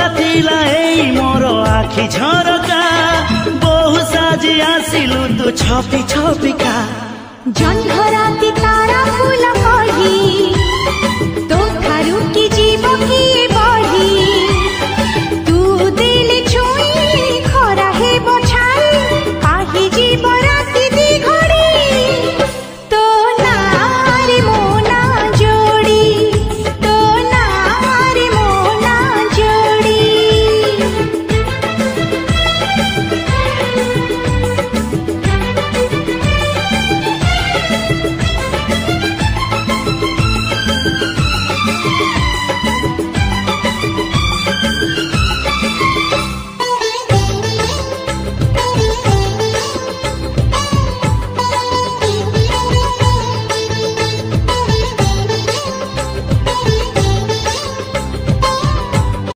लगा थिला एई मोर आखि झरका बहु साजी आसिलु तू छपी छपिका जन्म राति तारा फूल कही तो